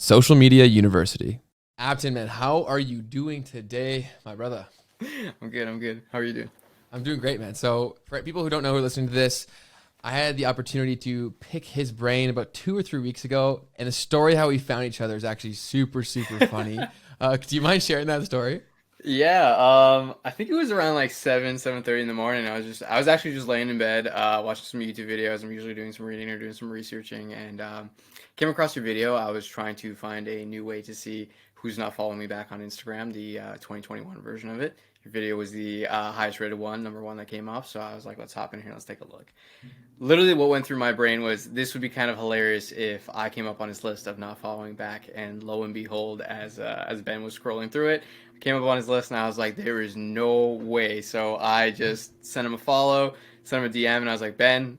Social Media University. Abtin, man, how are you doing today, my brother? I'm good. I'm good. How are you doing? I'm doing great, man. So for people who don't know who are listening to this, I had the opportunity to pick his brain about 2 or 3 weeks ago, and the story how we found each other is actually super, super funny. Do you mind sharing that story? Yeah, I think it was around like 7:30 in the morning. I was actually just laying in bed, watching some YouTube videos. I'm usually doing some reading or doing some researching, and came across your video. I was trying to find a new way to see who's not following me back on Instagram, the 2021 version of it. Your video was the highest rated one, number one that came up. So I was like, let's hop in here, let's take a look. Literally, what went through my brain was this would be kind of hilarious if I came up on his list of not following back, and lo and behold, as Ben was scrolling through it, I came up on his list, and I was like, there is no way. So I just sent him a follow, sent him a DM, and I was like, Ben,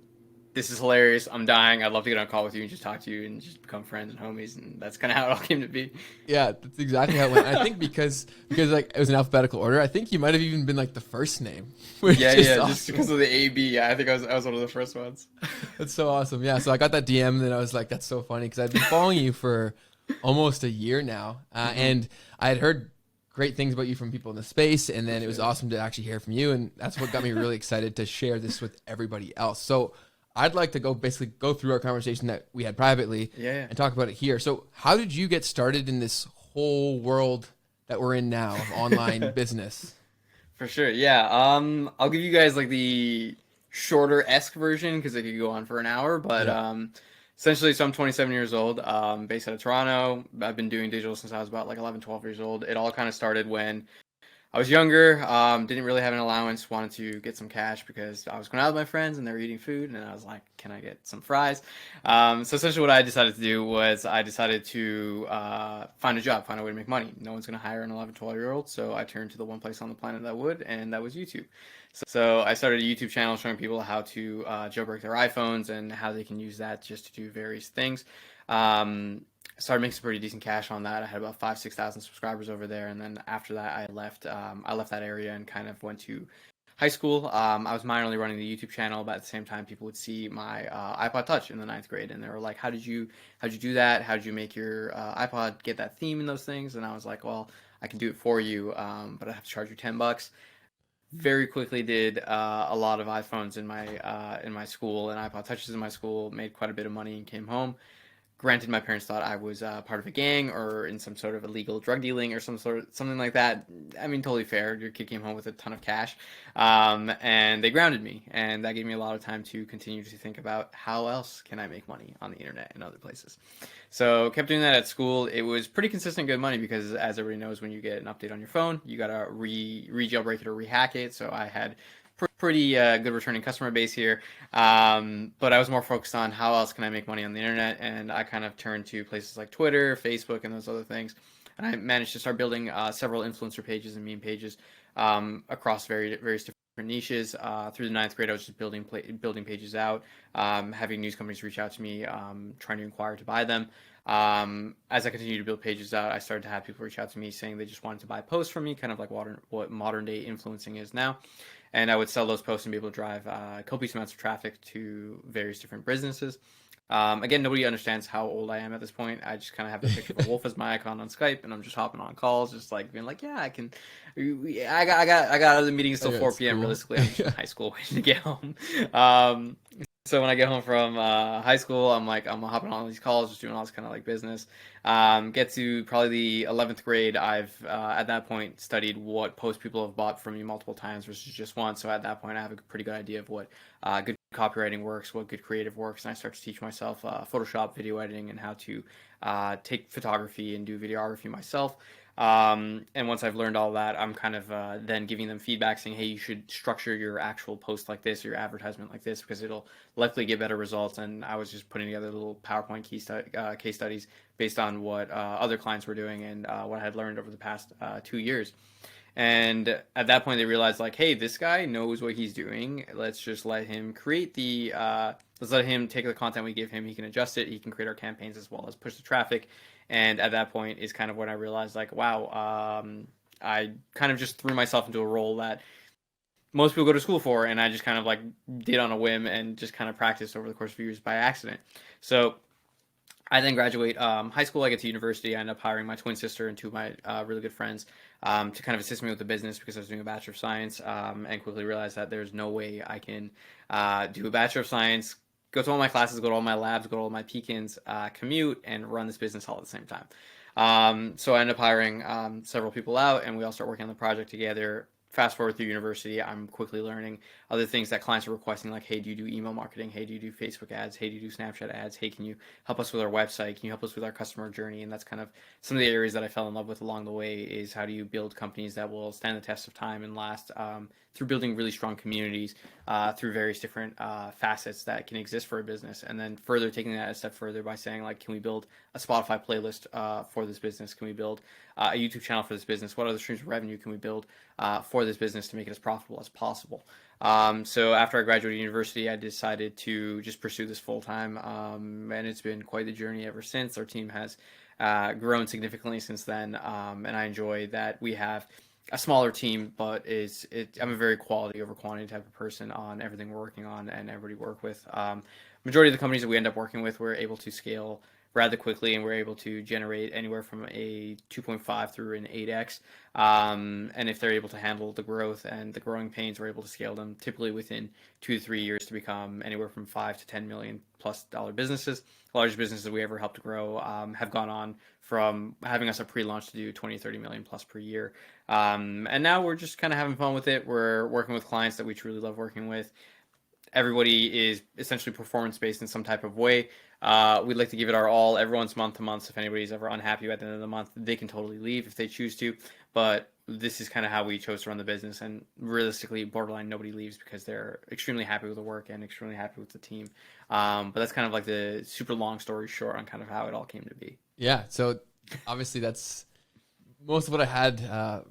this is hilarious. I'm dying. I'd love to get on a call with you and just talk to you and just become friends and homies. And that's kind of how it all came to be. Yeah, that's exactly how it went. I think because like it was in alphabetical order. I think you might have even been like the first name, which Yeah, is yeah, awesome. just because of the AB. Yeah, I think I was one of the first ones. That's so awesome. Yeah, so I got that DM, and then I was like, that's so funny because I've been following you for almost a year now, and I had heard great things about you from people in the space, and then it was awesome to actually hear from you, and that's what got me really excited to share this with everybody else. So I'd like to basically go through our conversation that we had privately Yeah. and talk about it here. So how did you get started in this whole world that we're in now of online business? For sure, yeah. I'll give you guys like the shorter-esque version because it could go on for an hour. But Yeah. essentially, so I'm 27 years old, based out of Toronto. I've been doing digital since I was about like 11, 12 years old. It all kind of started when I was younger, didn't really have an allowance, wanted to get some cash because I was going out with my friends and they were eating food, and I was like, can I get some fries? So essentially what I decided to do was I decided to find a job, find a way to make money. No one's going to hire an 11, 12-year-old, so I turned to the one place on the planet that would, and that was YouTube. So I started a YouTube channel showing people how to jailbreak their iPhones and how they can use that just to do various things. Started making some pretty decent cash on that. I had about 5,000 to 6,000 subscribers over there, and then after that, I left. I left that area and kind of went to high school. I was minorly running the YouTube channel, but at the same time, people would see my iPod Touch in the ninth grade, and they were like, how'd you do that? How did you make your iPod get that theme and those things?" And I was like, "Well, I can do it for you, but I have to charge you $10." Very quickly did a lot of iPhones in my school and iPod Touches in my school. Made quite a bit of money and came home. Granted, my parents thought I was part of a gang or in some sort of illegal drug dealing or something like that. I mean, totally fair. Your kid came home with a ton of cash, and they grounded me, and that gave me a lot of time to continue to think about how else can I make money on the internet and other places. So kept doing that at school. It was pretty consistent good money because, as everybody knows, when you get an update on your phone, you gotta re-jailbreak it or rehack it. So I had pretty good returning customer base here. But I was more focused on how else can I make money on the internet, and I kind of turned to places like Twitter, Facebook, and those other things. And I managed to start building several influencer pages and meme pages across various different niches. Through the ninth grade, I was just building pages out, having news companies reach out to me, trying to inquire to buy them. As I continued to build pages out, I started to have people reach out to me saying they just wanted to buy posts from me, kind of like what modern day influencing is now. And I would sell those posts and be able to drive copious amounts of traffic to various different businesses. Again, nobody understands how old I am at this point. I just kind of have the picture of a wolf as my icon on Skype, and I'm just hopping on calls, just like being like, "Yeah, I can." I got other meetings till Okay, 4 p.m. cool. Realistically, I'm just in high school waiting to get home. Um, so when I get home from high school, I'm hopping on all these calls, just doing all this kind of like business. Get to probably the 11th grade, I've at that point studied what post people have bought from me multiple times versus just once. So at that point, I have a pretty good idea of what good copywriting works, what good creative works, and I start to teach myself Photoshop, video editing, and how to take photography and do videography myself. And once I've learned all that, I'm kind of then giving them feedback saying, hey, you should structure your actual post like this or your advertisement like this because it'll likely get better results. And I was just putting together little PowerPoint case studies based on what other clients were doing and what I had learned over the past 2 years. And at that point, they realized like, hey, this guy knows what he's doing. Let's just let him let's let him take the content we give him. He can adjust it. He can create our campaigns as well as push the traffic. And at that point is kind of when I realized like, wow, I kind of just threw myself into a role that most people go to school for, and I just kind of like did on a whim and just kind of practiced over the course of years by accident. So I then graduate high school. I get to university. I end up hiring my twin sister and two of my really good friends to kind of assist me with the business because I was doing a Bachelor of Science and quickly realized that there's no way I can do a Bachelor of Science, go to all my classes, go to all my labs, go to all my Pekins, commute, and run this business all at the same time. So I end up hiring several people out, and we all start working on the project together. Fast forward through university, I'm quickly learning other things that clients are requesting, like, hey, do you do email marketing? Hey, do you do Facebook ads? Hey, do you do Snapchat ads? Hey, can you help us with our website? Can you help us with our customer journey? And that's kind of some of the areas that I fell in love with along the way is how do you build companies that will stand the test of time and last through building really strong communities through various different facets that can exist for a business. And then further taking that a step further by saying, like, can we build a Spotify playlist for this business? Can we build a YouTube channel for this business? What other streams of revenue can we build for this business to make it as profitable as possible? So after I graduated university, I decided to just pursue this full time, and it's been quite the journey ever since. Our team has grown significantly since then, and I enjoy that we have a smaller team, but I'm a very quality over quantity type of person on everything we're working on and everybody we work with. Majority of the companies that we end up working with, we're able to scale rather quickly, and we're able to generate anywhere from a 2.5 through an 8x. And if they're able to handle the growth and the growing pains, we're able to scale them typically within 2 to 3 years to become anywhere from 5 to 10 million plus dollar businesses. The largest businesses we ever helped grow have gone on from having us a pre-launch to do 20, 30 million plus per year. And now we're just kind of having fun with it. We're working with clients that we truly love working with. Everybody is essentially performance based in some type of way. We'd like to give it our all. Everyone's month to month. So if anybody's ever unhappy at the end of the month, they can totally leave if they choose to. But this is kind of how we chose to run the business. And realistically, borderline nobody leaves because they're extremely happy with the work and extremely happy with the team. But that's kind of like the super long story short on kind of how it all came to be. Yeah. So obviously that's most of what I had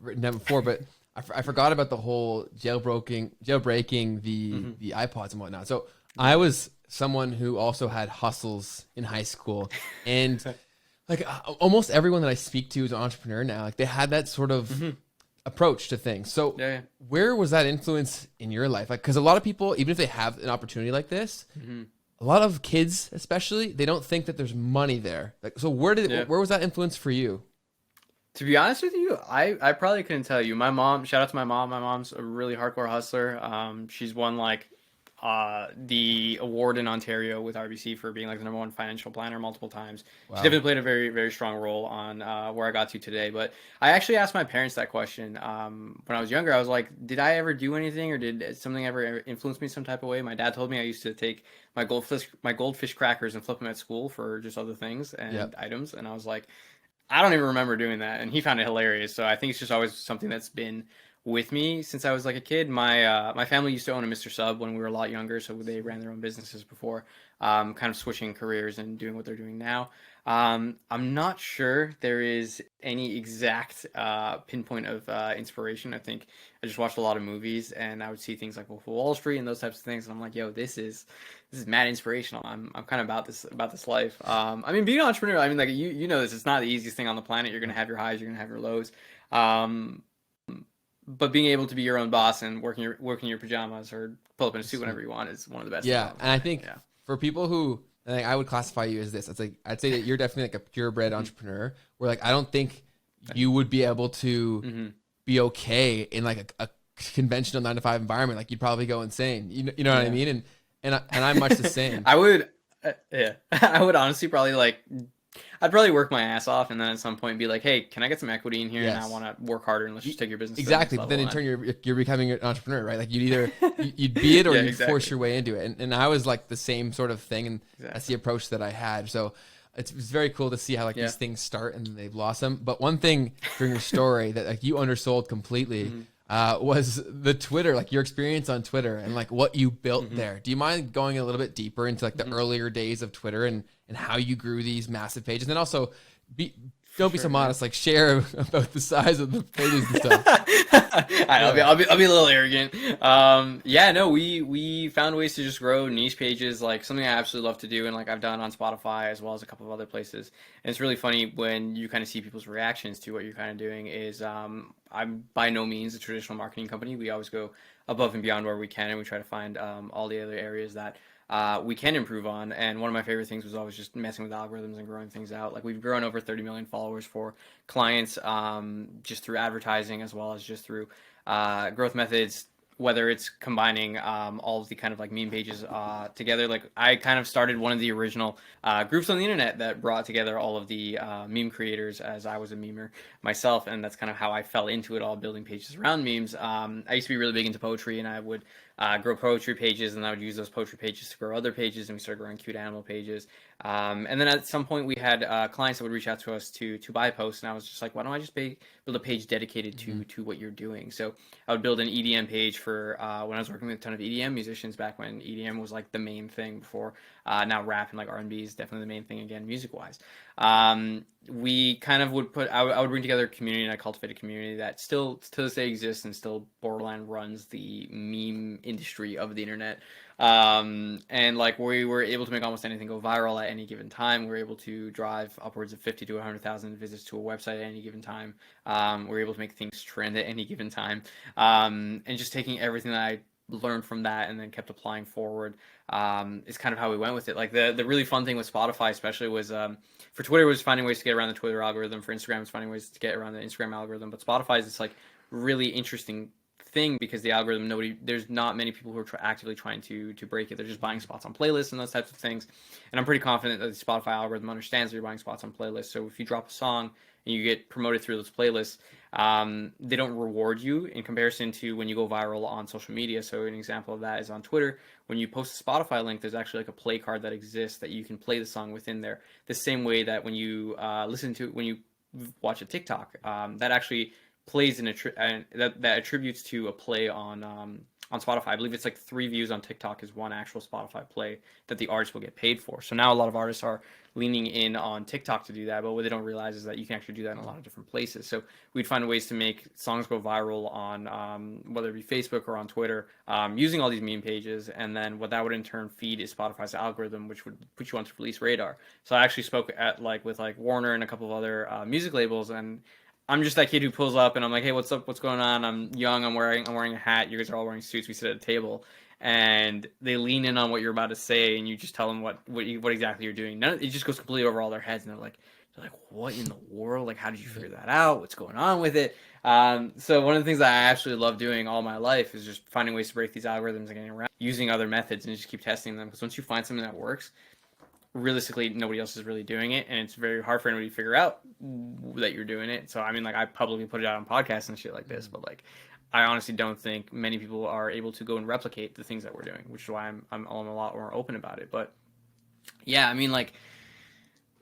written down before, but I forgot about the whole jailbreaking the iPods and whatnot. So I was someone who also had hustles in high school, and like almost everyone that I speak to is an entrepreneur now. Like they had that sort of approach to things. So where was that influence in your life? Like, because a lot of people, even if they have an opportunity like this, a lot of kids, especially, they don't think that there's money there. Like, so where was that influence for you? To be honest with you, I probably couldn't tell you. My mom, shout out to my mom. My mom's a really hardcore hustler. She's won like the award in Ontario with RBC for being like the #1 financial planner multiple times. Wow. She definitely played a very, very strong role on where I got to today. But I actually asked my parents that question when I was younger. I was like, did I ever do anything, or did something ever influence me some type of way? My dad told me I used to take my goldfish crackers and flip them at school for just other things and items, and I was like, I don't even remember doing that, and he found it hilarious. So I think it's just always something that's been with me since I was like a kid. My family used to own a Mr. Sub when we were a lot younger, so they ran their own businesses before, kind of switching careers and doing what they're doing now. I'm not sure there is any exact pinpoint of inspiration. I think I just watched a lot of movies, and I would see things like Wolf of Wall Street and those types of things, and I'm like, yo, this is mad inspirational. I'm kind of about this life. I mean, being an entrepreneur, I mean, like you know this, it's not the easiest thing on the planet. You're gonna have your highs, you're gonna have your lows. But being able to be your own boss and working your pajamas or pull up in a suit whenever you want is one of the best. Yeah, and I think for people who, like, I would classify you as this. It's like I'd say that you're definitely like a purebred entrepreneur. Where like I don't think you would be able to be okay in like a conventional 9-to-5 environment. Like you'd probably go insane. You know what I mean? And I'm much the same. I would, I would honestly probably like. I'd probably work my ass off and then at some point be like, hey, can I get some equity in here? Yes. And I want to work harder and let's just take your business. Exactly. But then in turn, you're becoming an entrepreneur, right? Like you'd be it or you'd force your way into it. And I was like the same sort of thing. And that's the approach that I had. So it's very cool to see how like these things start and they blossom. But one thing during your story that like you undersold completely was the Twitter, like your experience on Twitter and like what you built there. Do you mind going a little bit deeper into like the earlier days of Twitter and how you grew these massive pages? And then also don't be so modest, like share about the size of the pages and stuff. I'll be a little arrogant. We found ways to just grow niche pages, like something I absolutely love to do, and like I've done on Spotify as well as a couple of other places. And it's really funny when you kind of see people's reactions to what you're kind of doing. Is I'm by no means a traditional marketing company. We always go above and beyond where we can, and we try to find all the other areas that we can improve on. And one of my favorite things was always just messing with algorithms and growing things out. Like we've grown over 30 million followers for clients, just through advertising as well as just through growth methods, whether it's combining all of the kind of like meme pages together. Like I kind of started one of the original groups on the internet that brought together all of the meme creators, as I was a memer myself, and that's kind of how I fell into it all, building pages around memes. I used to be really big into poetry, and I would grow poetry pages, and I would use those poetry pages to grow other pages, and we started growing cute animal pages. And then at some point we had clients that would reach out to us to buy posts, and I was just like, why don't I just build a page dedicated to what you're doing? So I would build an EDM page for when I was working with a ton of EDM musicians back when EDM was like the main thing before. Now rap and like R&B is definitely the main thing again, music wise. We kind of would I would bring together a community, and I cultivate a community that still to this day exists and still borderline runs the meme industry of the internet. And like we were able to make almost anything go viral at any given time. We were able to drive upwards of 50 to 100,000 visits to a website at any given time. We were able to make things trend at any given time. And just taking everything that I learned from that and then kept applying forward is kind of how we went with it. Like the really fun thing with Spotify especially was for Twitter was finding ways to get around the Twitter algorithm. For Instagram was finding ways to get around the Instagram algorithm. But Spotify is this like really interesting thing because the algorithm, there's not many people who are actively trying to break it. They're just buying spots on playlists and those types of things. And I'm pretty confident that the Spotify algorithm understands that you're buying spots on playlists. So if you drop a song and you get promoted through those playlists, they don't reward you in comparison to when you go viral on social media. So an example of that is on Twitter. When you post a Spotify link, there's actually like a play card that exists that you can play the song within there. The same way that when you when you watch a TikTok, that actually plays that attributes to a play on Spotify. I believe it's like 3 views on TikTok is one actual Spotify play that the artist will get paid for. So now a lot of artists are leaning in on TikTok to do that, but what they don't realize is that you can actually do that in a lot of different places. So we'd find ways to make songs go viral on whether it be Facebook or on Twitter, using all these meme pages, and then what that would in turn feed is Spotify's algorithm, which would put you onto release radar. So I actually spoke with Warner and a couple of other music labels, and I'm just that kid who pulls up and I'm like, hey, what's up? What's going on? I'm young. I'm wearing a hat. You guys are all wearing suits. We sit at a table, and they lean in on what you're about to say, and you just tell them what exactly you're doing. It just goes completely over all their heads, and they're like, what in the world? Like, how did you figure that out? What's going on with it? So one of the things that I absolutely love doing all my life is just finding ways to break these algorithms and getting around using other methods and just keep testing them. Because once you find something that works, realistically nobody else is really doing it, and it's very hard for anybody to figure out that you're doing it. So I mean, like, I publicly put it out on podcasts and shit like this, but like I honestly don't think many people are able to go and replicate the things that we're doing, which is why I'm a lot more open about it. But yeah, I mean, like,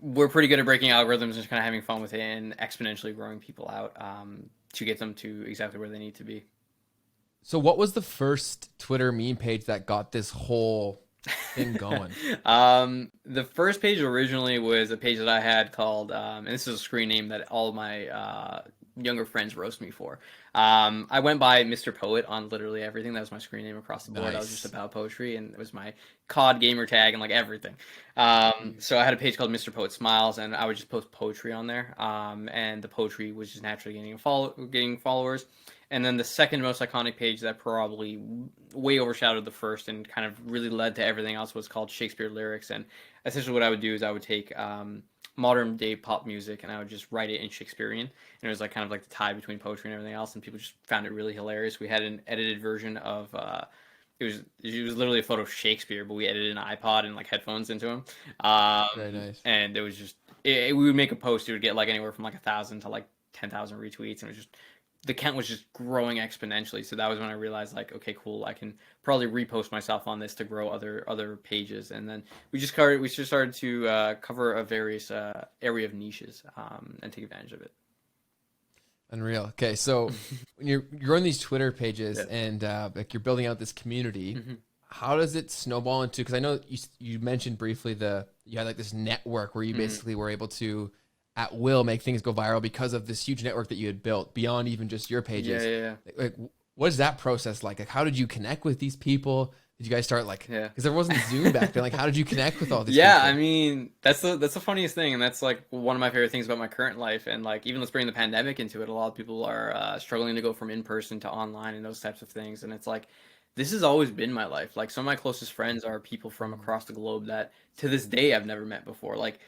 we're pretty good at breaking algorithms and just kind of having fun with it and exponentially growing people out to get them to exactly where they need to be. So what was the first Twitter meme page that got this whole thing going? The first page originally was a page that I had called, and this is a screen name that all my younger friends roast me for. I went by Mr. Poet on literally everything. That was my screen name across the board. Nice. I was just about poetry, and it was my COD gamer tag and like everything. So I had a page called Mr. Poet Smiles, and I would just post poetry on there. And the poetry was just naturally getting followers. And then the second most iconic page that probably way overshadowed the first and kind of really led to everything else was called Shakespeare Lyrics. And essentially what I would do is I would take modern day pop music and I would just write it in Shakespearean. And it was like kind of like the tie between poetry and everything else. And people just found it really hilarious. We had an edited version of it was literally a photo of Shakespeare, but we edited an iPod and like headphones into him. Very nice. And it was just we would make a post. It would get like anywhere from like 1,000 to like 10,000 retweets, and it was just the count was just growing exponentially. So that was when I realized, like, okay, cool, I can probably repost myself on this to grow other pages. And then we just started to cover a various area of niches and take advantage of it. Unreal. Okay, so when you're on these Twitter pages and like you're building out this community, how does it snowball into? Because I know you mentioned briefly you had like this network where you basically were able to at will make things go viral because of this huge network that you had built beyond even just your pages. Yeah. Like, what is that process like? Like, how did you connect with these people? Did you guys start like, because there wasn't Zoom back then. Like, how did you connect with all these people? I mean, that's the funniest thing. And that's like one of my favorite things about my current life. And like, even let's bring the pandemic into it. A lot of people are struggling to go from in-person to online and those types of things. And it's like, this has always been my life. Like some of my closest friends are people from across the globe that to this day I've never met before. Like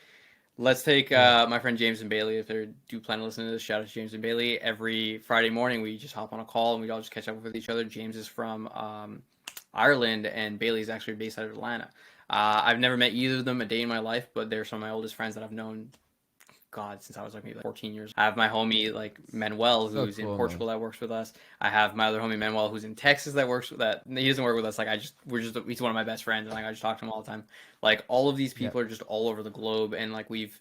let's take Right. my friend James and Bailey. If they do plan to listen to this, shout out to James and Bailey. Every Friday morning, we just hop on a call and we all just catch up with each other. James is from Ireland, and Bailey's actually based out of Atlanta. I've never met either of them a day in my life, but they're some of my oldest friends that I've known, God, since I was like maybe 14 years. I have my homie like Manuel So who's in cool, man. Portugal that works with us. I have my other homie Manuel who's in Texas that works with that. He doesn't work with us. Like he's one of my best friends, and like I just talk to him all the time. Like all of these Yeah. people are just all over the globe, and like we've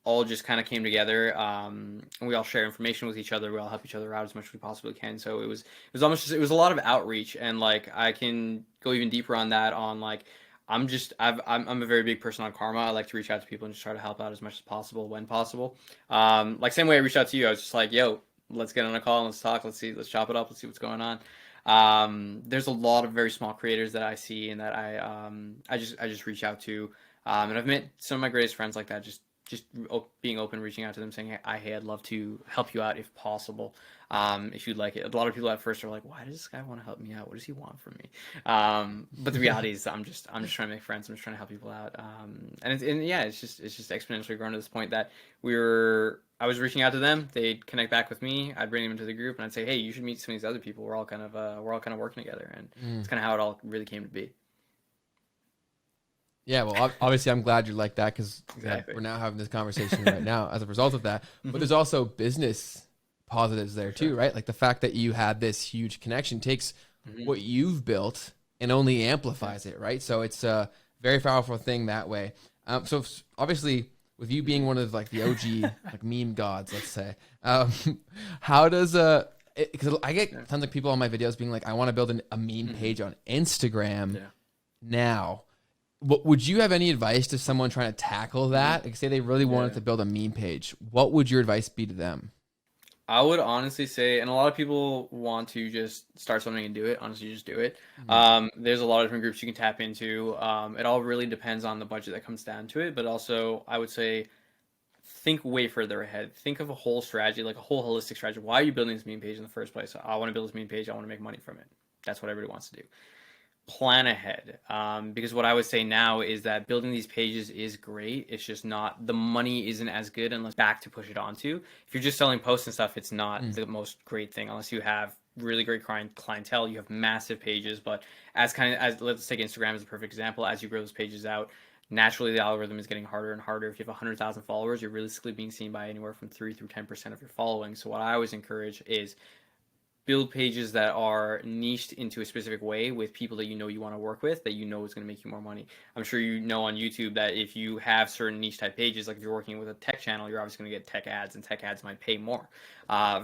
all just kind of came together, and we all share information with each other. We all help each other out as much as we possibly can. So it was a lot of outreach, and like I can go even deeper on that. On like I'm a very big person on karma. I like to reach out to people and just try to help out as much as possible when possible. Like same way I reached out to you. I was just like, yo, let's get on a call and let's talk. Let's chop it up. Let's see what's going on. There's a lot of very small creators that I see and that I just reach out to. And I've met some of my greatest friends like that. Just being open, reaching out to them, saying, hey, I'd love to help you out if possible. If you'd like it. A lot of people at first are like, why does this guy want to help me out? What does he want from me? But the reality is I'm just trying to make friends. I'm just trying to help people out. And yeah, it's just exponentially grown to this point that I was reaching out to them. They'd connect back with me. I'd bring them into the group and I'd say, hey, you should meet some of these other people. We're all kind of working together. And it's kind of how it all really came to be. Yeah, well, obviously, I'm glad you're like that because Exactly. we're now having this conversation right now as a result of that. But Mhm. there's also business positives there too, Sure. right? Like the fact that you had this huge connection takes Mhm. what you've built and only amplifies it, right? So it's a very powerful thing that way. Obviously, with you being one of like the OG like meme gods, let's say, how does because I get tons of people on my videos being like, I want to build a meme page on Instagram Yeah. now. Would you have any advice to someone trying to tackle that? Like, say they really wanted to build a meme page. What would your advice be to them? I would honestly say, and a lot of people want to just start something and do it. Honestly, just do it. There's a lot of different groups you can tap into. It all really depends on the budget that comes down to it. But also, I would say, think way further ahead. Think of a whole strategy, like a whole holistic strategy. Why are you building this meme page in the first place? I want to build this meme page. I want to make money from it. That's what everybody wants to do. Plan ahead, because what I would say now is that building these pages is great. It's just not, the money isn't as good unless back to push it onto. If you're just selling posts and stuff, it's not the most great thing unless you have really great clientele. You have massive pages, but as let's take Instagram as a perfect example. As you grow those pages out, naturally the algorithm is getting harder and harder. If you have 100,000 followers, you're realistically being seen by anywhere from 3 through 10% of your following. So what I always encourage is build pages that are niched into a specific way with people that you want to work with, that is going to make you more money. I'm sure you know on YouTube that if you have certain niche type pages, like if you're working with a tech channel, you're obviously going to get tech ads, and tech ads might pay more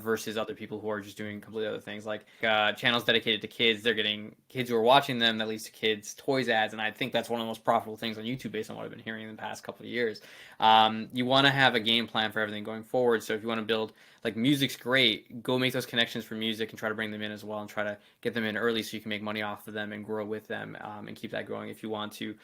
versus other people who are just doing completely other things. Like channels dedicated to kids, they're getting kids who are watching them, that leads to kids toys ads, and I think that's one of the most profitable things on YouTube based on what I've been hearing in the past couple of years. You want to have a game plan for everything going forward. So if you want to build, like, music's great, go make those connections for music and try to bring them in as well, and try to get them in early so you can make money off of them and grow with them, and keep that growing. If you want to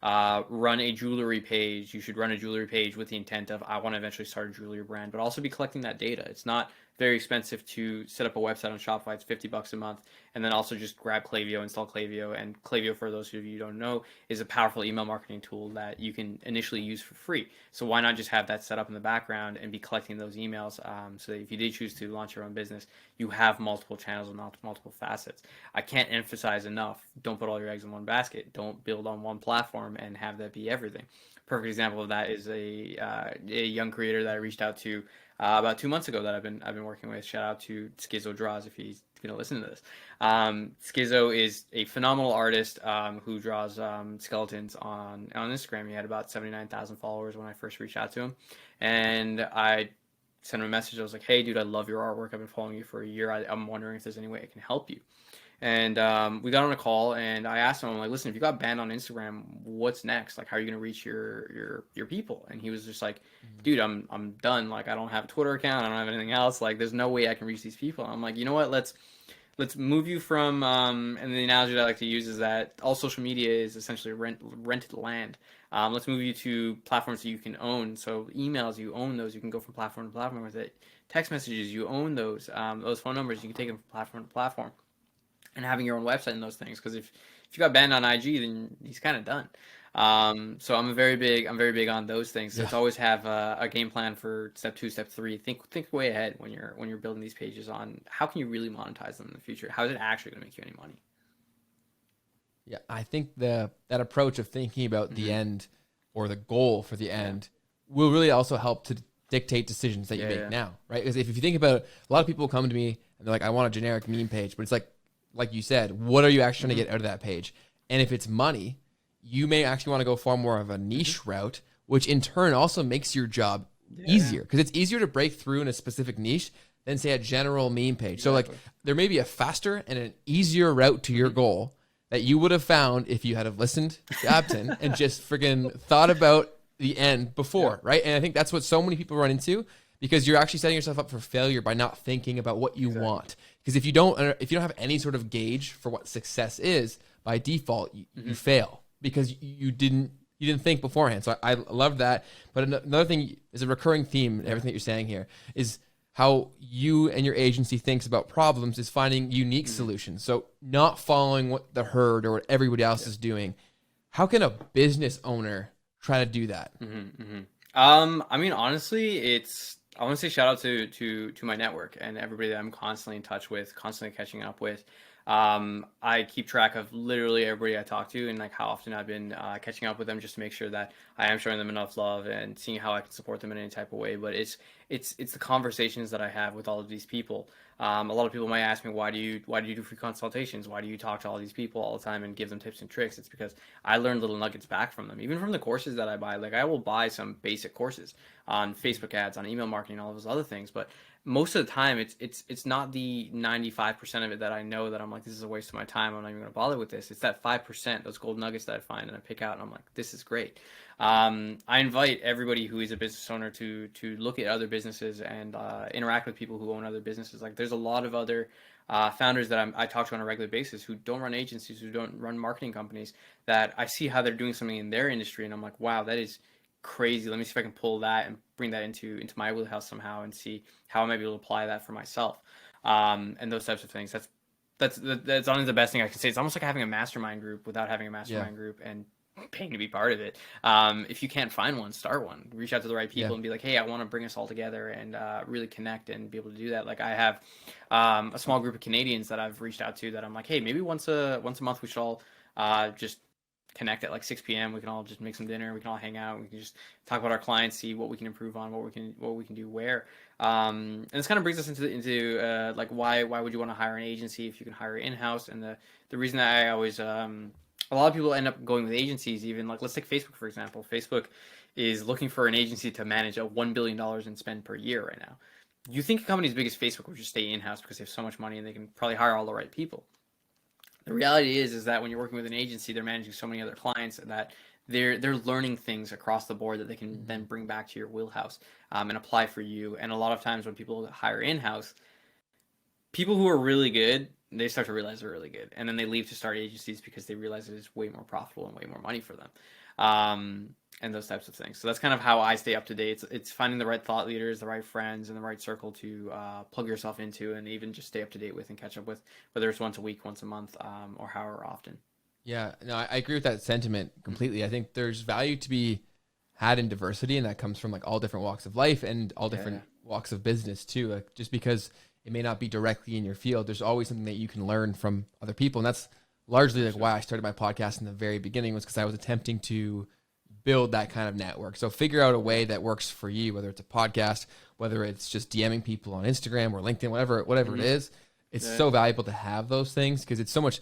run a jewelry page, you should run a jewelry page with the intent of, I want to eventually start a jewelry brand, but also be collecting that data. It's not very expensive to set up a website on Shopify. It's $50 a month, and then also just grab Klaviyo, install Klaviyo. And Klaviyo, for those of you who don't know, is a powerful email marketing tool that you can initially use for free. So why not just have that set up in the background and be collecting those emails, so that if you did choose to launch your own business, you have multiple channels and multiple facets. I can't emphasize enough, don't put all your eggs in one basket. Don't build on one platform and have that be everything. Perfect example of that is a young creator that I reached out to about 2 months ago that I've been working with. Shout out to Schizo Draws if he's going to listen to this. Schizo is a phenomenal artist who draws skeletons on Instagram. He had about 79,000 followers when I first reached out to him, and I sent him a message. I was like, hey, dude, I love your artwork. I've been following you for a year. I'm wondering if there's any way I can help you. And we got on a call, and I asked him, I'm like, listen, if you got banned on Instagram, what's next? Like, how are you gonna reach your people? And he was just like, dude, I'm done. Like, I don't have a Twitter account. I don't have anything else. Like, there's no way I can reach these people. And I'm like, you know what? Let's move you from and the analogy that I like to use is that all social media is essentially rented land. Let's move you to platforms that you can own. So emails, you own those. You can go from platform to platform with it. Text messages, you own those. Those phone numbers, you can take them from platform to platform. and having your own website and those things. Because if you got banned on IG, then he's kind of done. So I'm very big on those things. So Yeah. it's always have a game plan for step 2, step 3. Think way ahead when you're building these pages on how can you really monetize them in the future. How is it actually going to make you any money? Yeah, I think that approach of thinking about the end or the goal for the end will really also help to dictate decisions that you make now, right? Because if you think about it, a lot of people come to me and they're like, I want a generic meme page, but it's like you said, what are you actually trying to get out of that page? And if it's money, you may actually want to go far more of a niche route, which in turn also makes your job easier, because it's easier to break through in a specific niche than say a general meme page. So like there may be a faster and an easier route to your goal that you would have found if you had have listened to Abtin and just friggin' thought about the end before, right? And I think that's what so many people run into, because you're actually setting yourself up for failure by not thinking about what you want. Because if you don't have any sort of gauge for what success is, by default you fail because you didn't think beforehand. So I love that. But another thing is a recurring theme in everything that you're saying here is how you and your agency thinks about problems is finding unique solutions. So not following what the herd or what everybody else is doing. How can a business owner try to do that? I mean, honestly, I want to say shout out to my network and everybody that I'm constantly in touch with, constantly catching up with. I keep track of literally everybody I talk to and like how often I've been catching up with them just to make sure that I am showing them enough love and seeing how I can support them in any type of way. But it's the conversations that I have with all of these people. A lot of people might ask me, why do you do free consultations? Why do you talk to all these people all the time and give them tips and tricks? It's because I learn little nuggets back from them, even from the courses that I buy. Like I will buy some basic courses on Facebook ads, on email marketing, all those other things, but most of the time it's not the 95% of it that I know that I'm like, this is a waste of my time, I'm not even going to bother with this. It's that 5%, those gold nuggets that I find and I pick out and I'm like, this is great. I invite everybody who is a business owner to look at other businesses and interact with people who own other businesses. Like there's a lot of other founders that I talk to on a regular basis who don't run agencies, who don't run marketing companies, that I see how they're doing something in their industry and I'm like, wow, that is crazy. Let me see if I can pull that and bring that into my wheelhouse somehow and see how I might be able to apply that for myself. And those types of things. That's only the best thing I can say. It's almost like having a mastermind group without having a mastermind group and paying to be part of it. If you can't find one, start one. Reach out to the right people and be like, hey, I want to bring us all together and really connect and be able to do that. Like I have a small group of Canadians that I've reached out to that I'm like, hey, maybe once a month we should all just connect at like 6 p.m. We can all just make some dinner. We can all hang out. We can just talk about our clients, see what we can improve on, what we can do where. And this kind of brings us into like why would you want to hire an agency if you can hire in-house? And the reason that I always a lot of people end up going with agencies. Even like let's take Facebook for example. Facebook is looking for an agency to manage a $1 billion in spend per year right now. You think a company as big as Facebook would just stay in-house because they have so much money and they can probably hire all the right people. The reality is that when you're working with an agency, they're managing so many other clients that they're learning things across the board that they can then bring back to your wheelhouse and apply for you. And a lot of times when people hire in-house, people who are really good, they start to realize they're really good. And then they leave to start agencies because they realize it is way more profitable and way more money for them. And those types of things. So that's kind of how I stay up to date. It's finding the right thought leaders, the right friends, and the right circle to plug yourself into and even just stay up to date with and catch up with, whether it's once a week, once a month, or however often. Yeah, no, I agree with that sentiment completely. I think there's value to be had in diversity, and that comes from like all different walks of life and all different walks of business too. Like just because it may not be directly in your field, there's always something that you can learn from other people. And that's largely like why I started my podcast in the very beginning, was because I was attempting to build that kind of network. So figure out a way that works for you, whether it's a podcast, whether it's just DMing people on Instagram or LinkedIn, whatever it is. It's so valuable to have those things because it's so much.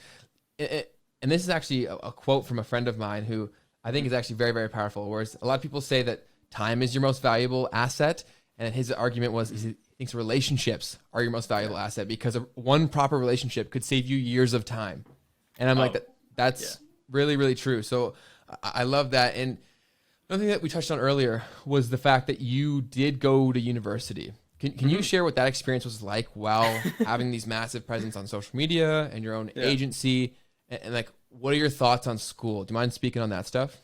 And this is actually a quote from a friend of mine who I think is actually very, very powerful. Whereas a lot of people say that time is your most valuable asset. And his argument was he thinks relationships are your most valuable asset because one proper relationship could save you years of time. And I'm like, that's really, really true. So I love that. And another thing that we touched on earlier was the fact that you did go to university. Can you share what that experience was like while having these massive presence on social media and your own agency? And like, what are your thoughts on school? Do you mind speaking on that stuff?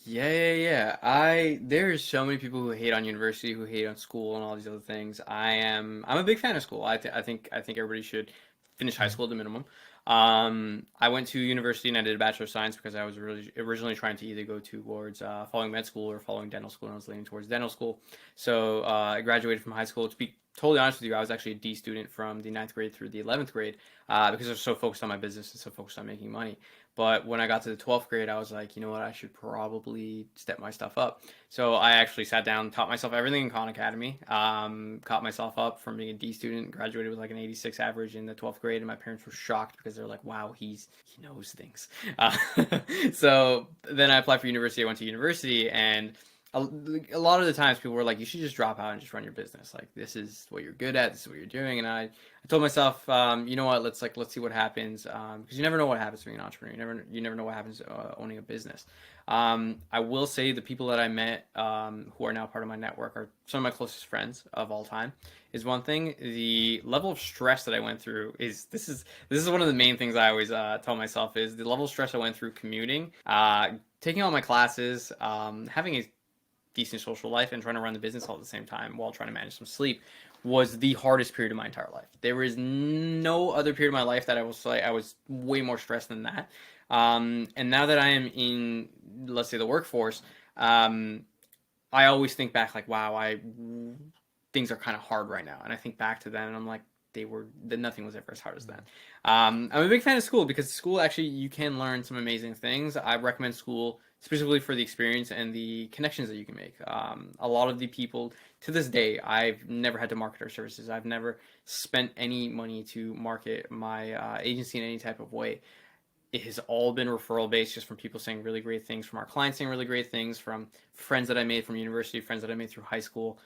Yeah. There's so many people who hate on university, who hate on school and all these other things. I'm a big fan of school. I think everybody should finished high school at the minimum. I went to university and I did a Bachelor of Science because I was originally trying to either go towards following med school or following dental school, and I was leaning towards dental school. So I graduated from high school. To be totally honest with you, I was actually a D student from the ninth grade through the 11th grade because I was so focused on my business and so focused on making money. But when I got to the 12th grade, I was like, you know what, I should probably step my stuff up. So I actually sat down, taught myself everything in Khan Academy, caught myself up from being a D student, graduated with like an 86 average in the 12th grade, and my parents were shocked because they're like, wow, he knows things. Uh, so then I applied for university. I went to university, and a lot of the times people were like, you should just drop out and just run your business. Like, this is what you're good at. This is what you're doing. And I told myself, you know what, let's see what happens. Because you never know what happens being an entrepreneur. You never know what happens owning a business. I will say the people that I met who are now part of my network are some of my closest friends of all time is one thing. The level of stress that I went through this is one of the main things I always tell myself is the level of stress I went through commuting, taking all my classes, having a decent social life, and trying to run the business all at the same time while trying to manage some sleep was the hardest period of my entire life. There is no other period of my life that I will say I was way more stressed than that. And now that I am in, let's say, the workforce, I always think back like, wow, things are kind of hard right now. And I think back to then and I'm like, nothing was ever as hard as that. I'm a big fan of school because school, actually, you can learn some amazing things. I recommend school specifically for the experience and the connections that you can make. A lot of the people, to this day, I've never had to market our services. I've never spent any money to market my agency in any type of way. It has all been referral based, just from people saying really great things, from our clients saying really great things, from friends that I made from university, friends that I made through high school,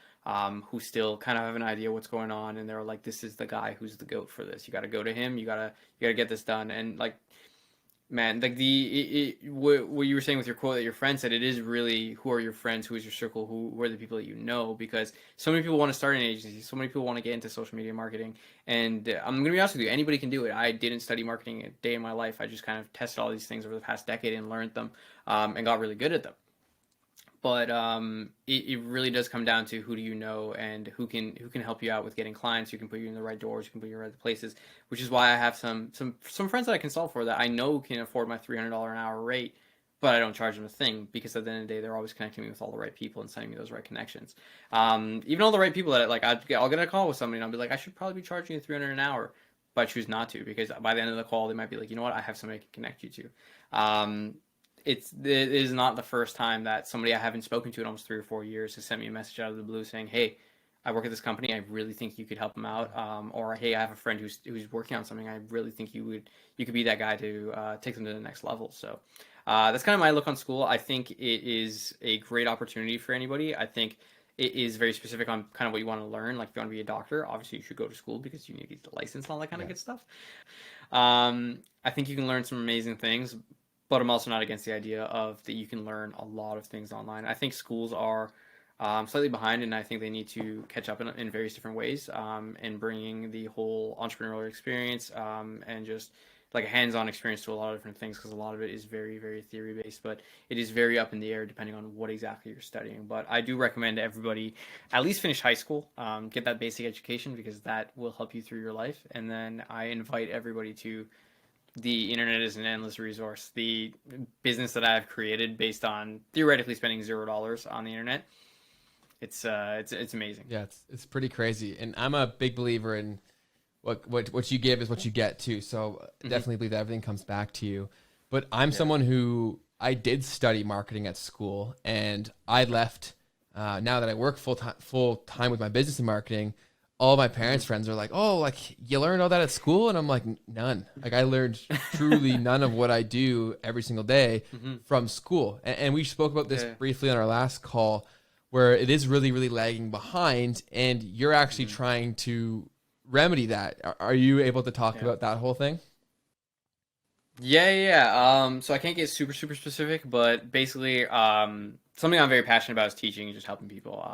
who still kind of have an idea what's going on, and they're like, "This is the guy who's the GOAT for this. You got to go to him. You gotta get this done." And like, man, like what you were saying with your quote that your friend said, it is really who are your friends, who is your circle, who are the people that you know, because so many people want to start an agency, so many people want to get into social media marketing, and I'm gonna be honest with you, anybody can do it. I didn't study marketing a day in my life. I just kind of tested all these things over the past decade and learned them, and got really good at them. But it really does come down to who do you know and who can help you out with getting clients, who can put you in the right doors, who can put you in the right places, which is why I have some friends that I consult for that I know can afford my $300 an hour rate, but I don't charge them a thing because at the end of the day, they're always connecting me with all the right people and sending me those right connections. Even all the right people that I'll get a call with somebody and I'll be like, I should probably be charging you $300 an hour, but I choose not to because by the end of the call, they might be like, you know what, I have somebody I can connect you to. It is not the first time that somebody I haven't spoken to in almost 3 or 4 years has sent me a message out of the blue saying, "Hey, I work at this company. I really think you could help them out." Or, "Hey, I have a friend who's working on something. I really think you could be that guy to take them to the next level." So that's kind of my look on school. I think it is a great opportunity for anybody. I think it is very specific on kind of what you want to learn. Like if you want to be a doctor, obviously you should go to school because you need to get the license and all that kind of good stuff. I think you can learn some amazing things, but I'm also not against the idea of that you can learn a lot of things online. I think schools are slightly behind, and I think they need to catch up in various different ways, and bringing the whole entrepreneurial experience and just like a hands-on experience to a lot of different things, because a lot of it is very, very theory-based, but it is very up in the air depending on what exactly you're studying. But I do recommend everybody at least finish high school, get that basic education, because that will help you through your life. And then I invite everybody to the internet is an endless resource. The business that I've created based on theoretically spending $0 on the internet, it's amazing. Yeah, it's pretty crazy. And I'm a big believer in what you give is what you get too. So definitely believe that everything comes back to you. But I'm someone who I did study marketing at school, and I left. Now that I work full time with my business and marketing, all my parents' friends are like, "Oh, like you learned all that at school?" And I'm like, "None. Like I learned truly none of what I do every single day from school." And we spoke about this briefly on our last call, where it is really, really lagging behind, and you're actually trying to remedy that. Are you able to talk about that whole thing? Yeah. So I can't get super, super specific, but basically, something I'm very passionate about is teaching and just helping people.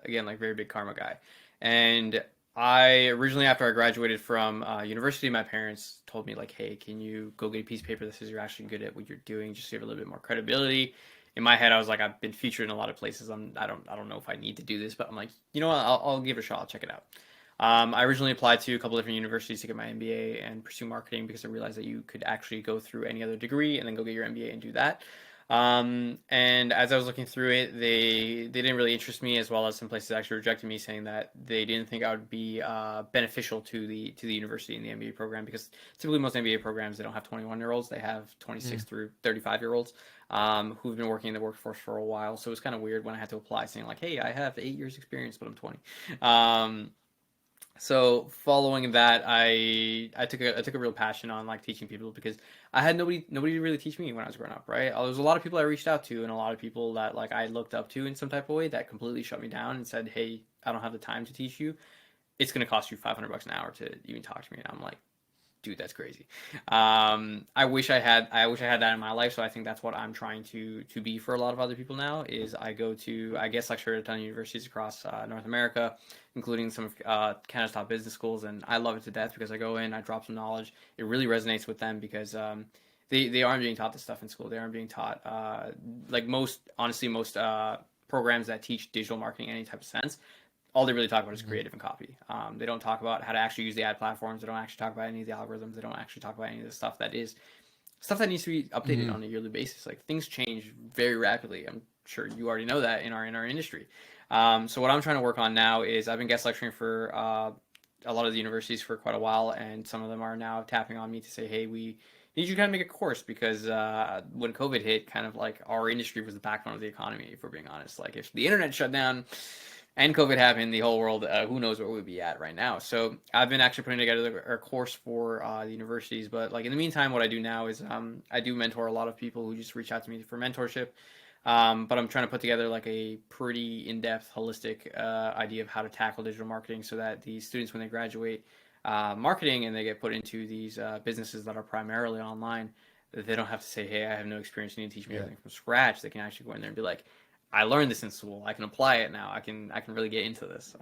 Again, like very big karma guy. And I originally, after I graduated from university, my parents told me like, "Hey, can you go get a piece of paper that says you're actually good at what you're doing, just so you have a little bit more credibility?" In my head, I was like, "I've been featured in a lot of places. I don't know if I need to do this," but I'm like, you know what? I'll give it a shot. I'll check it out. I originally applied to a couple different universities to get my MBA and pursue marketing because I realized that you could actually go through any other degree and then go get your MBA and do that. And as I was looking through it, they didn't really interest me, as well as some places actually rejected me, saying that they didn't think I would be beneficial to the university and the MBA program, because typically most MBA programs, they don't have 21-year-olds, they have 26 through 35-year-olds who've been working in the workforce for a while. So it was kind of weird when I had to apply, saying like, hey, I have 8 years experience, but I'm 20. So following that, I took a real passion on like teaching people, because I had nobody to really teach me when I was growing up, right? There was a lot of people I reached out to, and a lot of people that like I looked up to in some type of way, that completely shut me down and said, "Hey, I don't have the time to teach you. It's going to cost you $500 an hour to even talk to me." And I'm like, dude, that's crazy. I wish I had that in my life. So I think that's what I'm trying to be for a lot of other people now. Is I guest lecture at a ton of universities across North America, including some of Canada's top business schools, and I love it to death, because I go in, I drop some knowledge. It really resonates with them, because they aren't being taught this stuff in school. They aren't being taught like most programs that teach digital marketing in any type of sense. All they really talk about is creative and copy. They don't talk about how to actually use the ad platforms. They don't actually talk about any of the algorithms. They don't actually talk about any of the stuff that needs to be updated on a yearly basis. Like, things change very rapidly. I'm sure you already know that in our industry. So what I'm trying to work on now is, I've been guest lecturing for a lot of the universities for quite a while, and some of them are now tapping on me to say, hey, we need you to kind of make a course, because when COVID hit, kind of like our industry was the backbone of the economy, if we're being honest. Like, if the internet shut down and COVID happened, the whole world, who knows where we'd be at right now. So I've been actually putting together a course for the universities. But like, in the meantime, what I do now is I do mentor a lot of people who just reach out to me for mentorship. But I'm trying to put together like a pretty in-depth, holistic idea of how to tackle digital marketing, so that the students, when they graduate marketing and they get put into these businesses that are primarily online, they don't have to say, hey, I have no experience, you need to teach me everything from scratch. They can actually go in there and be like, I learned this in school, I can apply it now, I can really get into this.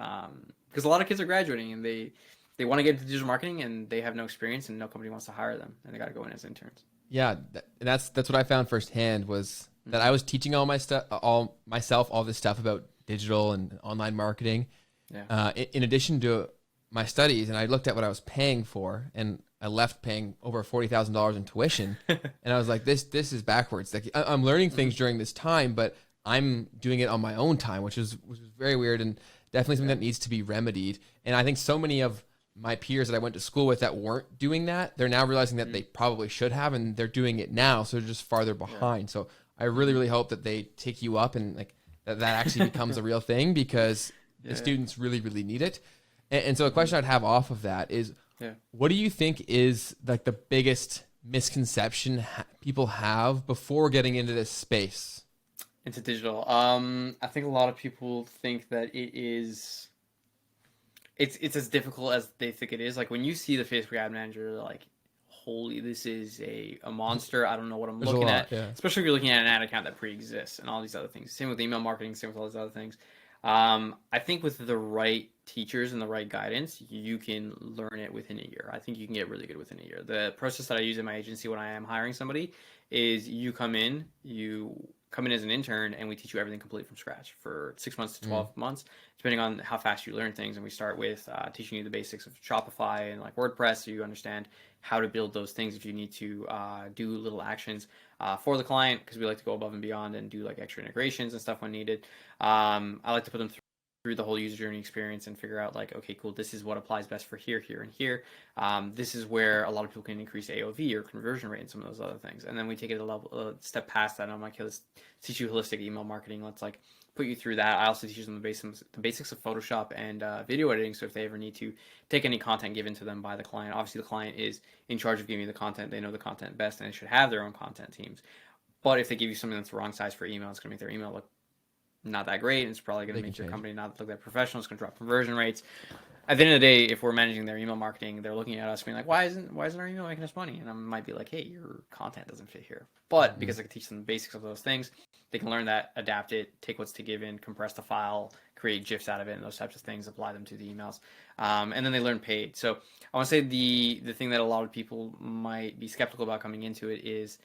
Because a lot of kids are graduating, and they want to get into digital marketing, and they have no experience, and no company wants to hire them, and they got to go in as interns. Yeah, that's what I found firsthand, was that I was teaching all this stuff about digital and online marketing, in addition to my studies. And I looked at what I was paying for, and I left paying over $40,000 in tuition, and I was like, this is backwards. Like, I'm learning things during this time, but I'm doing it on my own time, which is very weird, and definitely something that needs to be remedied. And I think so many of my peers that I went to school with that weren't doing that, they're now realizing that they probably should have, and they're doing it now, so they're just farther behind. So I really, really hope that they take you up, and like that actually becomes a real thing, because the students really, really need it. And so a question I'd have off of that is, what do you think is like the biggest misconception people have before getting into this space? Into digital. I think a lot of people think that it's as difficult as they think it is. Like, when you see the Facebook ad manager, they're like, holy, this is a monster. I don't know what I'm looking at. Yeah. Especially if you're looking at an ad account that pre-exists and all these other things. Same with email marketing, same with all these other things. I think with the right teachers and the right guidance, you can learn it within a year. I think you can get really good within a year. The process that I use in my agency when I am hiring somebody is, you come in as an intern, and we teach you everything completely from scratch for 6 months to 12 months, depending on how fast you learn things. And we start with teaching you the basics of Shopify and like WordPress, so you understand how to build those things if you need to do little actions for the client, because we like to go above and beyond and do like extra integrations and stuff when needed. I like to put them through the whole user journey experience and figure out like, okay, cool, this is what applies best for here, here, and here. This is where a lot of people can increase AOV or conversion rate and some of those other things. And then we take it a step past that. And I'm like, hey, let's teach you holistic email marketing. Let's like put you through that. I also teach them the basics of Photoshop and video editing. So if they ever need to take any content given to them by the client, obviously the client is in charge of giving you the content. They know the content best, and they should have their own content teams. But if they give you something that's the wrong size for email, it's going to make their email look not that great, and it's probably going to make your company not look that professional. It's going to drop conversion rates. At the end of the day, if we're managing their email marketing, they're looking at us being like, why isn't our email making us money? And I might be like, hey, your content doesn't fit here. But because I can teach them the basics of those things, they can learn that, adapt it, take what's to given, compress the file, create GIFs out of it, and those types of things, apply them to the emails. And then they learn paid. So I want to say the thing that a lot of people might be skeptical about coming into it is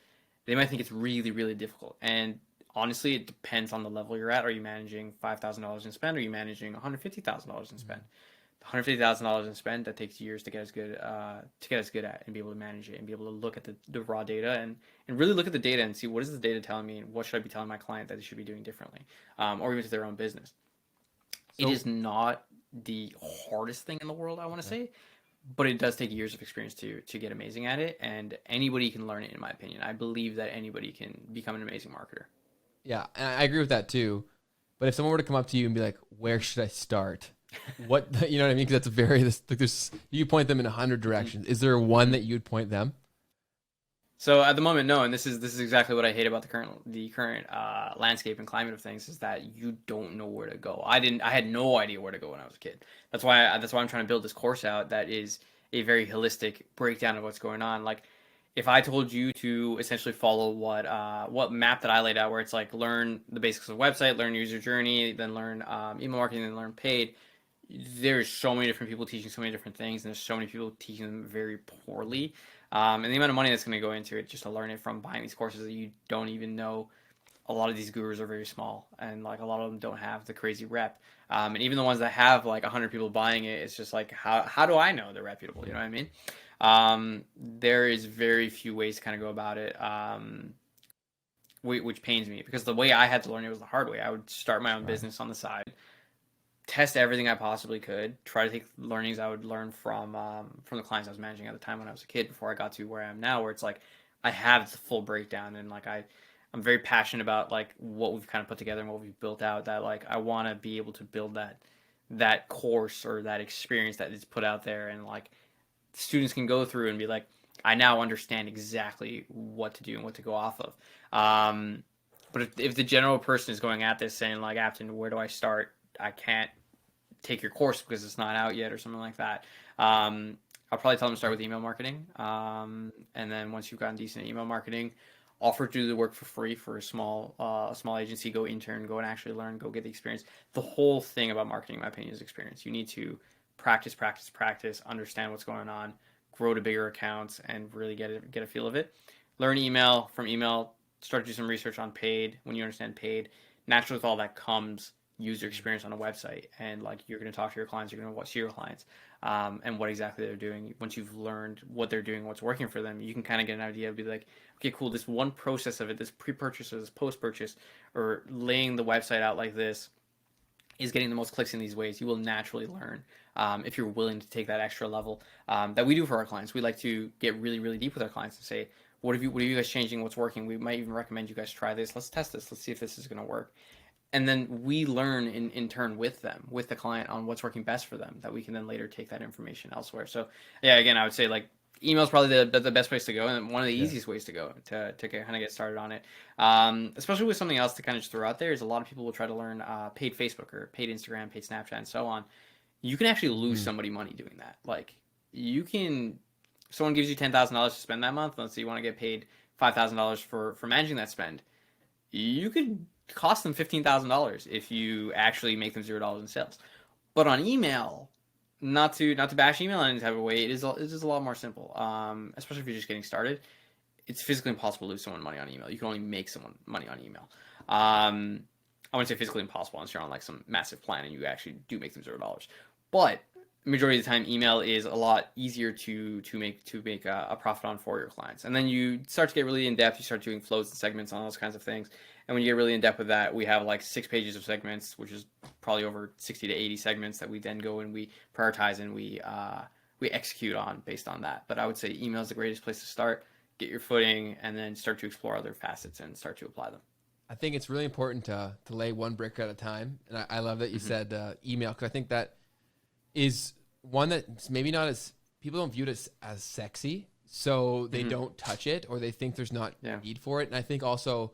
they might think it's really, really difficult. And honestly, it depends on the level you're at. Are you managing $5,000 in spend? Or are you managing $150,000 in spend? $150,000 in spend that takes years to get us good at and be able to manage it and be able to look at the raw data and really look at the data and see what is the data telling me and what should I be telling my client that they should be doing differently, or even to their own business. It is not the hardest thing in the world, I want to say, but it does take years of experience to get amazing at it, and anybody can learn it, in my opinion. I believe that anybody can become an amazing marketer. Yeah, and I agree with that too. But if someone were to come up to you and be like, "Where should I start?" What, you know what I mean? Because that's there's you point them in 100 directions. Is there one that you'd point them? So at the moment, no, and this is exactly what I hate about the current landscape and climate of things is that you don't know where to go. I had no idea where to go when I was a kid. That's why I'm trying to build this course out that is a very holistic breakdown of what's going on. Like, if I told you to essentially follow what map that I laid out, where it's like learn the basics of a website, learn user journey, then learn email marketing, then learn paid. There's so many different people teaching so many different things, and there's so many people teaching them very poorly. And the amount of money that's going to go into it just to learn it from buying these courses that you don't even know. A lot of these gurus are very small, and like a lot of them don't have the crazy rep. And even the ones that have like 100 people buying it, it's just like, how do I know they're reputable? You know what I mean? There is very few ways to kind of go about it, which pains me, because the way I had to learn it was the hard way. I would start my own business on the side, test everything I possibly could, try to take learnings I would learn from the clients I was managing at the time when I was a kid before I got to where I am now, where it's like I have the full breakdown, and like I'm very passionate about like what we've kind of put together and what we've built out, that like I want to be able to build that course or that experience that is put out there, and like students can go through and be like, I now understand exactly what to do and what to go off of. But if the general person is going at this saying like, Abtin, where do I start? I can't take your course because it's not out yet or something like that. I'll probably tell them to start with email marketing. And then once you've gotten decent email marketing, offer to do the work for free for a small agency. Go intern, go and actually learn, go get the experience. The whole thing about marketing, in my opinion, is experience. You need to practice, understand what's going on, grow to bigger accounts, and really get a feel of it. Learn email. From email, start to do some research on paid. When you understand paid, naturally with all that comes user experience on a website, and like you're going to talk to your clients, you're going to see your clients, and what exactly they're doing. Once you've learned what they're doing, what's working for them, you can kind of get an idea of, be like, okay, cool, this one process of it, this pre-purchase or this post-purchase, or laying the website out like this is getting the most clicks in these ways. You will naturally learn if you're willing to take that extra level that we do for our clients. We like to get really, really deep with our clients and say, what are you guys changing? What's working? We might even recommend you guys try this. Let's test this. Let's see if this is going to work. And then we learn in turn with them, with the client, on what's working best for them, that we can then later take that information elsewhere. So yeah, again, I would say like email is probably the best place to go, and one of the easiest ways to go to kind of get started on it. Especially with something else to kind of just throw out there is, a lot of people will try to learn paid Facebook or paid Instagram, paid Snapchat, and so on. You can actually lose somebody money doing that. Like, someone gives you $10,000 to spend that month. Let's say you want to get paid $5,000 for managing that spend. You could cost them $15,000 if you actually make them $0 in sales. But on email, not to bash email in any type of way, it is a lot more simple. Especially if you're just getting started, it's physically impossible to lose someone money on email. You can only make someone money on email. I wouldn't say physically impossible unless you're on like some massive plan and you actually do make them $0. But majority of the time, email is a lot easier to make a profit on for your clients. And then you start to get really in depth. You start doing flows and segments on those kinds of things. And when you get really in depth with that, we have like 6 pages of segments, which is probably over 60 to 80 segments that we then go and we prioritize and we execute on based on that. But I would say email is the greatest place to start, get your footing, and then start to explore other facets and start to apply them. I think it's really important to lay one brick at a time. And I love that you said email, because I think that is one that's maybe not as, people don't view it as sexy, so they don't touch it, or they think there's not need for it. And I think also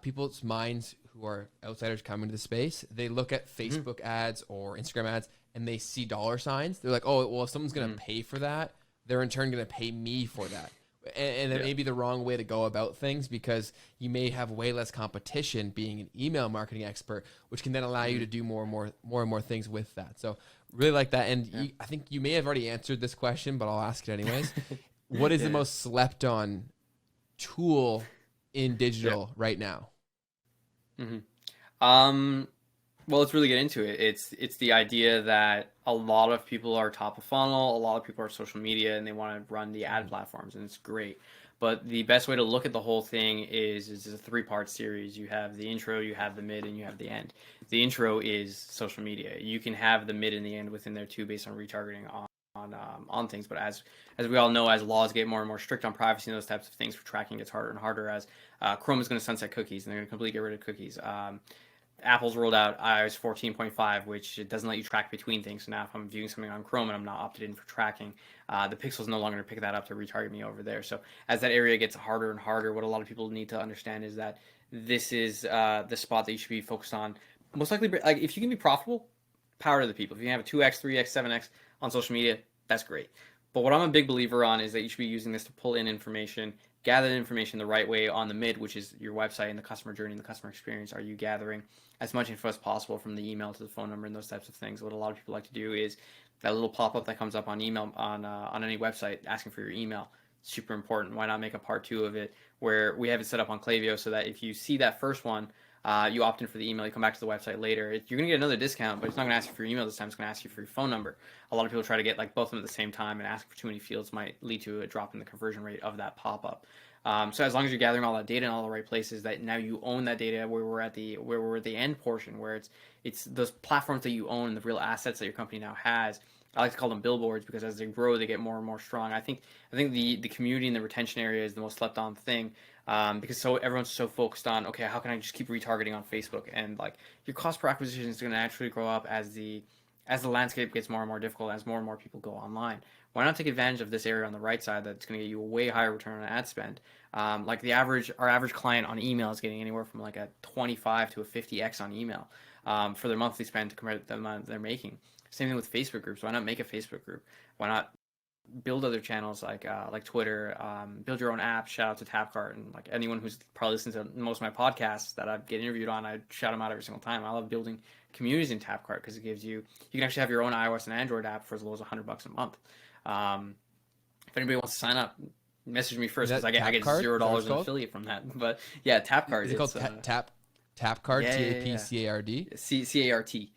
people's minds who are outsiders coming to the space, they look at Facebook ads or Instagram ads and they see dollar signs. They're like, oh, well, if someone's going to pay for that, they're in turn going to pay me for that. And it may be the wrong way to go about things, because you may have way less competition being an email marketing expert, which can then allow you to do more and more things with that. So really like that. And I think you may have already answered this question, but I'll ask it anyways. What is the most slept on tool in digital right now? Well, let's really get into it. It's the idea that a lot of people are top of funnel, a lot of people are social media, and they want to run the ad platforms, and it's great. But the best way to look at the whole thing is a three-part series. You have the intro, you have the mid, and you have the end. The intro is social media. You can have the mid and the end within there too, based on retargeting on things. But as we all know, as laws get more and more strict on privacy and those types of things, for tracking gets harder and harder. As Chrome is going to sunset cookies, and they're going to completely get rid of cookies. Apple's rolled out iOS 14.5, which it doesn't let you track between things. So now if I'm viewing something on Chrome and I'm not opted in for tracking, the pixel's no longer going to pick that up to retarget me over there. So as that area gets harder and harder, what a lot of people need to understand is that this is the spot that you should be focused on. Most likely, like if you can be profitable, power to the people. If you can have a 2x, 3x, 7x on social media, that's great. But what I'm a big believer on is that you should be using this to pull in information, gather the information the right way on the mid, which is your website and the customer journey and the customer experience. Are you gathering as much info as possible from the email to the phone number and those types of things? What a lot of people like to do is that little pop-up that comes up on email on any website asking for your email. It's super important. Why not make a part 2 of it where we have it set up on Klaviyo so that if you see that first one, you opt in for the email, you come back to the website later. You're going to get another discount, but it's not going to ask you for your email this time. It's going to ask you for your phone number. A lot of people try to get like both of them at the same time, and asking for too many fields might lead to a drop in the conversion rate of that pop-up. So as long as you're gathering all that data in all the right places, that now you own that data where we're at the end portion, where it's those platforms that you own, the real assets that your company now has. I like to call them billboards because as they grow, they get more and more strong. I think the community and the retention area is the most slept on thing. Because everyone's so focused on, okay, how can I just keep retargeting on Facebook, and like your cost per acquisition is going to naturally grow up as the landscape gets more and more difficult, as more and more people go online. Why not take advantage of this area on the right side that's going to get you a way higher return on ad spend? Like our average client on email is getting anywhere from like a 25 to a 50x on email for their monthly spend compared to the amount they're making. Same thing with Facebook groups. Why not make a Facebook group? Why not build other channels like Twitter, build your own app? Shout out to Tapcard, and like anyone who's probably listened to most of my podcasts that I get interviewed on, I shout them out every single time. I love building communities in Tapcard because it gives you can actually have your own iOS and Android app for as low as $100 a month. If anybody wants to sign up, message me first because I get $0 in affiliate from that. But yeah, Tapcard. Is it called Tapcard? Tapcard? CART.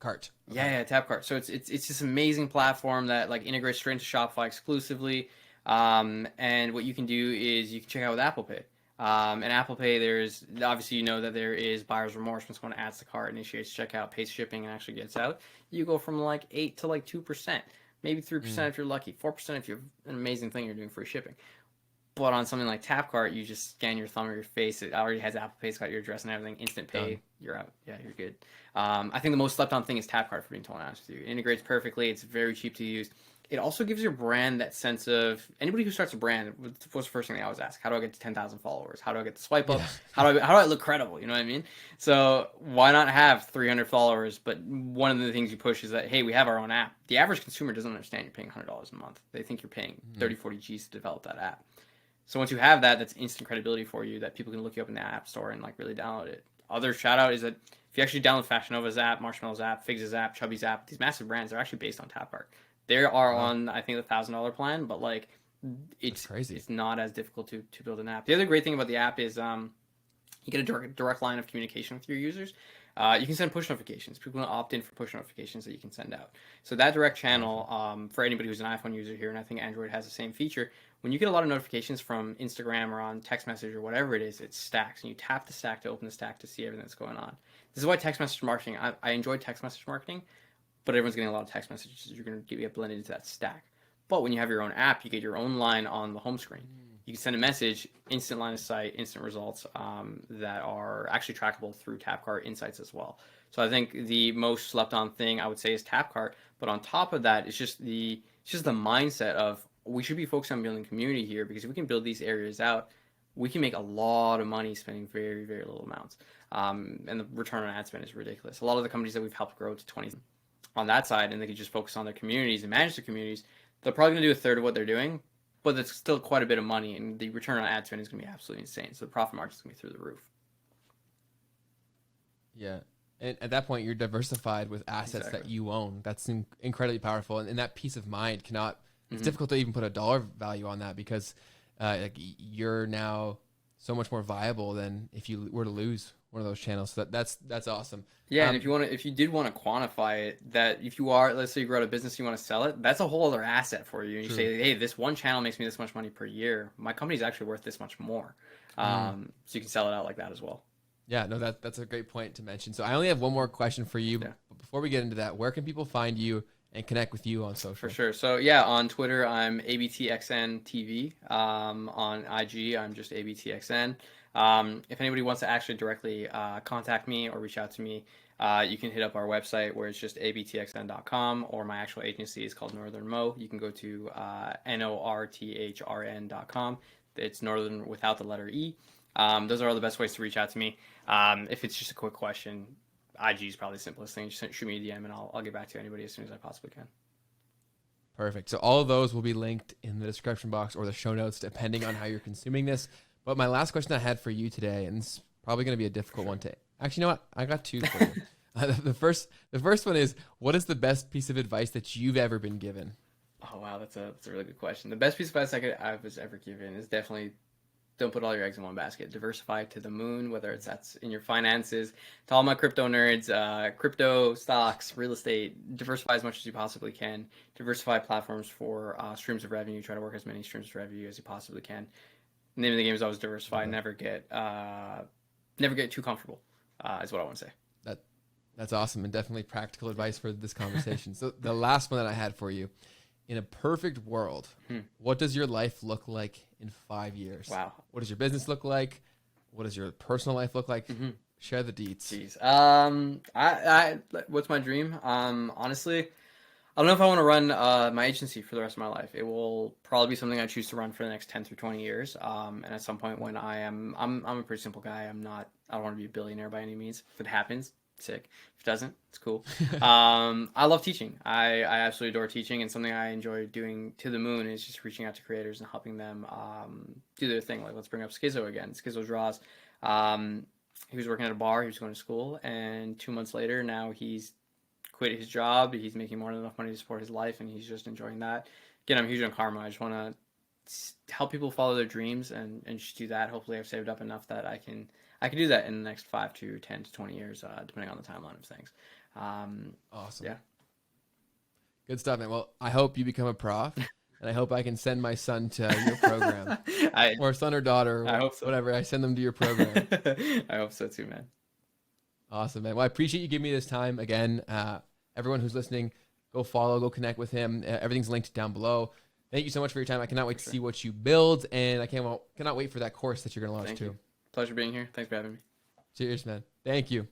Cart. Okay. Yeah, Tapcard. So it's this amazing platform that like integrates straight into Shopify exclusively. And what you can do is you can check out with Apple Pay. And Apple Pay, there's obviously that there is buyer's remorse when someone adds the cart, initiates checkout, pays shipping, and actually gets out. You go from like 8 to like 2%, maybe 3% if you're lucky, 4% if you're an amazing thing you're doing free shipping. But on something like Tapcard, you just scan your thumb or your face. It already has Apple Pay. It's got your address and everything. Instant pay. Done. You're out. Yeah, you're good. I think the most slept on thing is Tapcard, for being totally honest with you. It integrates perfectly. It's very cheap to use. It also gives your brand that sense of anybody who starts a brand. What's the first thing they always ask? How do I get to 10,000 followers? How do I get the swipe up? Yeah. How do I look credible? You know what I mean? So why not have 300 followers? But one of the things you push is that, hey, we have our own app. The average consumer doesn't understand you're paying $100 a month. They think you're paying 30, 40 G's to develop that app. So once you have that, that's instant credibility for you that people can look you up in the App Store and like really download it. Other shout out is that if you actually download Fashion Nova's app, Marshmallow's app, Figs' app, Chubby's app, these massive brands are actually based on Tapcard. They are on, I think, the $1,000 plan, but like it's crazy. It's not as difficult to build an app. The other great thing about the app is you get a direct line of communication with your users. You can send push notifications. People want to opt in for push notifications that you can send out. So that direct channel, for anybody who's an iPhone user here, and I think Android has the same feature, when you get a lot of notifications from Instagram or on text message or whatever it is, it stacks. And you tap the stack to open the stack to see everything that's going on. This is why text message marketing, I enjoy text message marketing, but everyone's getting a lot of text messages. You're going to get blended into that stack. But when you have your own app, you get your own line on the home screen. You can send a message, instant line of sight, instant results that are actually trackable through Tapcard Insights as well. So I think the most slept on thing I would say is Tapcard. But on top of that, it's just the mindset of we should be focused on building community here, because if we can build these areas out, we can make a lot of money spending very, very little amounts. And the return on ad spend is ridiculous. A lot of the companies that we've helped grow to 20 on that side, and they can just focus on their communities and manage their communities, they're probably going to do a third of what they're doing. But it's still quite a bit of money, and the return on ad spend is going to be absolutely insane. So the profit margin is going to be through the roof. Yeah. And at that point, you're diversified with assets that you own. That's incredibly powerful. And that peace of mind cannot, it's difficult to even put a dollar value on that, because like you're now so much more viable than if you were to lose one of those channels. So that's awesome. Yeah, and if you did want to quantify it, that if you are, let's say you grow a business, you want to sell it, that's a whole other asset for you. And you True. say, hey, this one channel makes me this much money per year. My company's actually worth this much more. So you can sell it out like that as well. Yeah, no, that's a great point to mention. So I only have one more question for you. Yeah. But before we get into that, where can people find you and connect with you on social? For sure. So yeah, on Twitter, I'm ABTXNTV. On IG, I'm just ABTXN. If anybody wants to actually directly contact me or reach out to me, you can hit up our website where it's just abtxn.com, or my actual agency is called Northern Mo. You can go to northrn.com. It's Northern without the letter E. Those are all the best ways to reach out to me. If it's just a quick question, IG is probably the simplest thing. Just shoot me a DM and I'll get back to anybody as soon as I possibly can. Perfect. So all of those will be linked in the description box or the show notes, depending on how you're consuming this. But my last question I had for you today, and it's probably going to be a difficult one to... Actually, you know what? I got two for you. The first one is, what is the best piece of advice that you've ever been given? Oh, wow. That's a really good question. The best piece of advice I was ever given is definitely don't put all your eggs in one basket. Diversify to the moon, whether that's in your finances. To all my crypto nerds, crypto, stocks, real estate, diversify as much as you possibly can. Diversify platforms for streams of revenue. Try to work as many streams of revenue as you possibly can. The name of the game is always diversify. Okay. Never get too comfortable, is what I want to say. That's awesome, and definitely practical advice for this conversation. So the last one that I had for you, in a perfect world, what does your life look like in 5 years? Wow. What does your business look like? What does your personal life look like? Share the deets. Jeez. What's my dream? Honestly, I don't know if I want to run my agency for the rest of my life. It will probably be something I choose to run for the next 10 through 20 years. And at some point when I'm a pretty simple guy. I don't want to be a billionaire by any means. If it happens, sick. If it doesn't, it's cool. I love teaching. I absolutely adore teaching, and something I enjoy doing to the moon is just reaching out to creators and helping them do their thing. Like, let's bring up Schizo again. Schizo Draws. He was working at a bar. He was going to school, and 2 months later, now he's quit his job. He's making more than enough money to support his life, and he's just enjoying that. Again, I'm huge on karma. I just want to help people follow their dreams and just do that. Hopefully, I've saved up enough that I can do that in the next 5 to 10 to 20 years, depending on the timeline of things. Awesome. Yeah. Good stuff, man. Well, I hope you become a prof, and I hope I can send my son to your program. Or son or daughter, I hope so. Whatever. I send them to your program. I hope so too, man. Awesome, man. Well, I appreciate you giving me this time. Again, everyone who's listening, go follow, go connect with him. Everything's linked down below. Thank you so much for your time. I cannot wait to see what you build, and I cannot wait for that course that you're going to launch too. Pleasure being here. Thanks for having me. Cheers, man. Thank you.